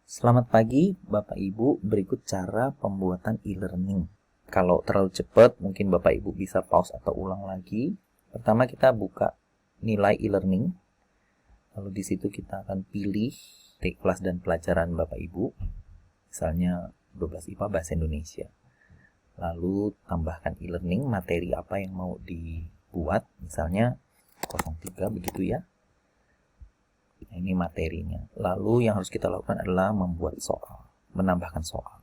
Selamat pagi, Bapak Ibu. Berikut cara pembuatan e-learning. Kalau terlalu cepat, mungkin Bapak Ibu bisa pause atau ulang lagi. Pertama kita buka nilai e-learning. Lalu di situ kita akan pilih kelas dan pelajaran Bapak Ibu. Misalnya 12 IPA Bahasa Indonesia. Lalu tambahkan e-learning, materi apa yang mau dibuat. Misalnya 03 begitu ya. Nah, ini materinya. Lalu yang harus kita lakukan adalah membuat soal, menambahkan soal.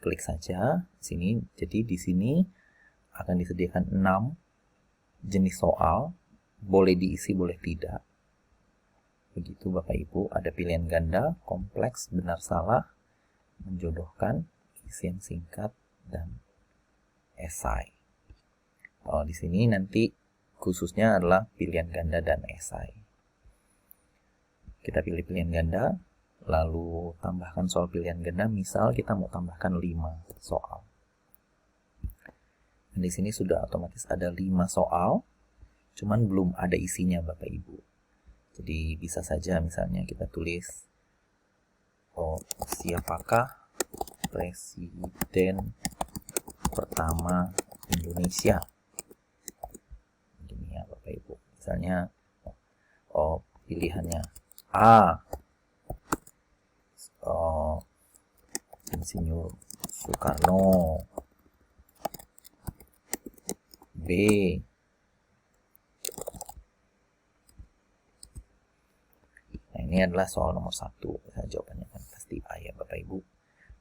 Klik saja di sini. Jadi di sini akan disediakan 6 jenis soal, boleh diisi, boleh tidak. Begitu Bapak Ibu, ada pilihan ganda, kompleks, benar salah, menjodohkan, isian singkat, dan esai. Kalau di sini nanti khususnya adalah pilihan ganda dan esai. Kita pilih pilihan ganda, lalu tambahkan soal pilihan ganda. Misal kita mau tambahkan 5 soal. Dan di sini sudah otomatis ada 5 soal, cuman belum ada isinya Bapak Ibu. Jadi bisa saja misalnya kita tulis, siapakah Presiden pertama Indonesia? Begini ya Bapak Ibu. Misalnya, pilihannya A, Insinyur Soekarno. B, nah ini adalah soal nomor 1. Nah, jawabannya kan pasti A ya Bapak Ibu.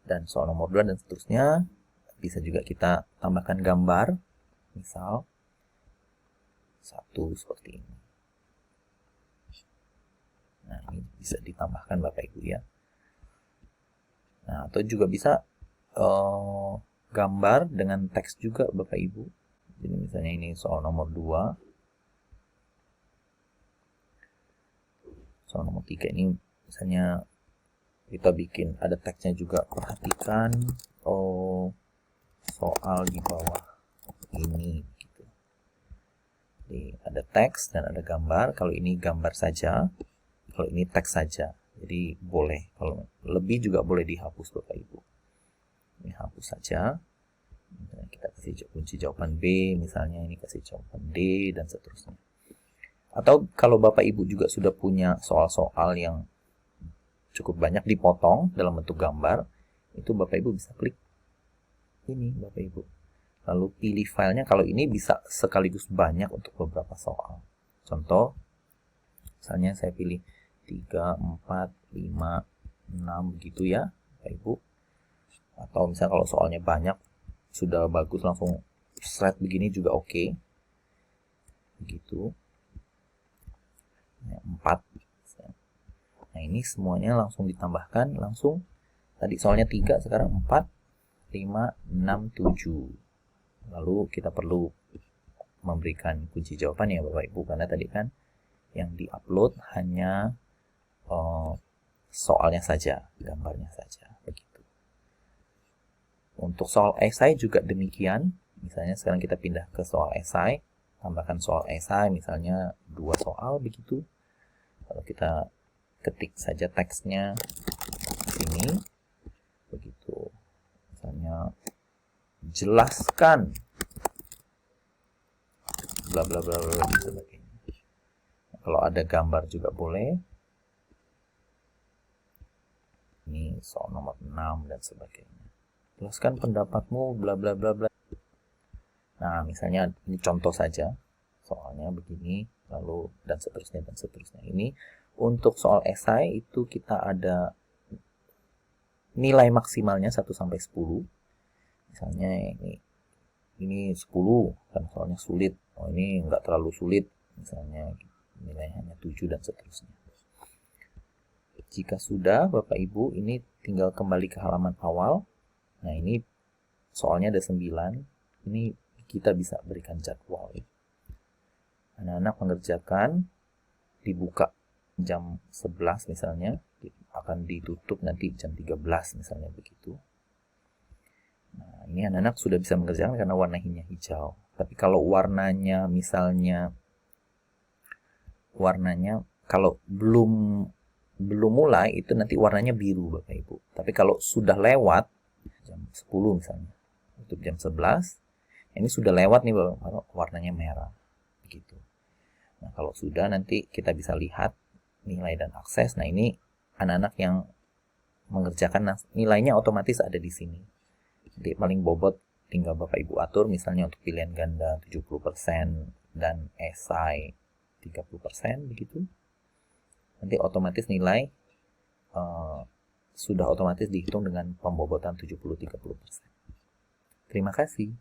Dan soal nomor 2 dan seterusnya. Bisa juga kita tambahkan gambar. Misal 1 seperti ini. Nah, ini bisa ditambahkan Bapak Ibu ya. Nah, atau juga bisa gambar dengan teks juga Bapak Ibu. Jadi misalnya ini soal nomor 2. Soal nomor 3 ini misalnya kita bikin ada teksnya juga. Perhatikan soal di bawah ini gitu. Jadi ada teks dan ada gambar. Kalau ini gambar saja, kalau ini teks saja. Jadi boleh, kalau lebih juga boleh dihapus Bapak Ibu. Ini hapus saja. Kita kasih kunci jawaban B, misalnya ini kasih jawaban D, dan seterusnya. Atau kalau Bapak Ibu juga sudah punya soal-soal yang cukup banyak dipotong dalam bentuk gambar, itu Bapak Ibu bisa klik ini Bapak Ibu. Lalu pilih filenya. Kalau ini bisa sekaligus banyak untuk beberapa soal. Contoh, misalnya saya pilih 3, 4, 5, 6 begitu ya Bapak Ibu. Atau misalnya kalau soalnya banyak, sudah bagus langsung slide begini juga oke. Begitu. 4. Nah ini semuanya langsung ditambahkan. Langsung. Tadi soalnya 3, sekarang 4, 5, 6, 7. Lalu kita perlu memberikan kunci jawaban ya Bapak Ibu. Karena tadi kan yang di-upload hanya soalnya saja, gambarnya saja, begitu. Untuk soal esai juga demikian. Misalnya sekarang kita pindah ke soal esai, tambahkan soal esai, misalnya 2 soal begitu. Kalau kita ketik saja teksnya sini, begitu. Misalnya jelaskan bla bla bla bla dan sebagainya. Kalau ada gambar juga boleh. Ini soal nomor 6 dan sebagainya. Jelaskan pendapatmu bla bla bla bla. Nah, misalnya ini contoh saja. Soalnya begini, lalu dan seterusnya dan seterusnya. Ini untuk soal esai itu kita ada nilai maksimalnya 1 sampai 10. Misalnya ini 10 kan soalnya sulit. Oh, ini enggak terlalu sulit. Misalnya nilainya hanya 7 dan seterusnya. Jika sudah Bapak Ibu, ini tinggal kembali ke halaman awal. Nah ini soalnya ada 9. Ini kita bisa berikan jadwal. Anak-anak mengerjakan, dibuka jam 11 misalnya, akan ditutup nanti jam 13 misalnya begitu. Nah ini anak-anak sudah bisa mengerjakan karena warnanya hijau. Tapi kalau warnanya misalnya, kalau belum belum mulai itu nanti warnanya biru Bapak Ibu. Tapi kalau sudah lewat jam 10 misalnya, untuk jam 11, ini sudah lewat nih Bapak, kalau warnanya merah. Begitu. Nah, kalau sudah nanti kita bisa lihat nilai dan akses. Nah, ini anak-anak yang mengerjakan nilainya otomatis ada di sini. Jadi paling bobot tinggal Bapak Ibu atur, misalnya untuk pilihan ganda 70% dan esai 30% begitu. Nanti otomatis nilai sudah otomatis dihitung dengan pembobotan 70-30%. Terima kasih.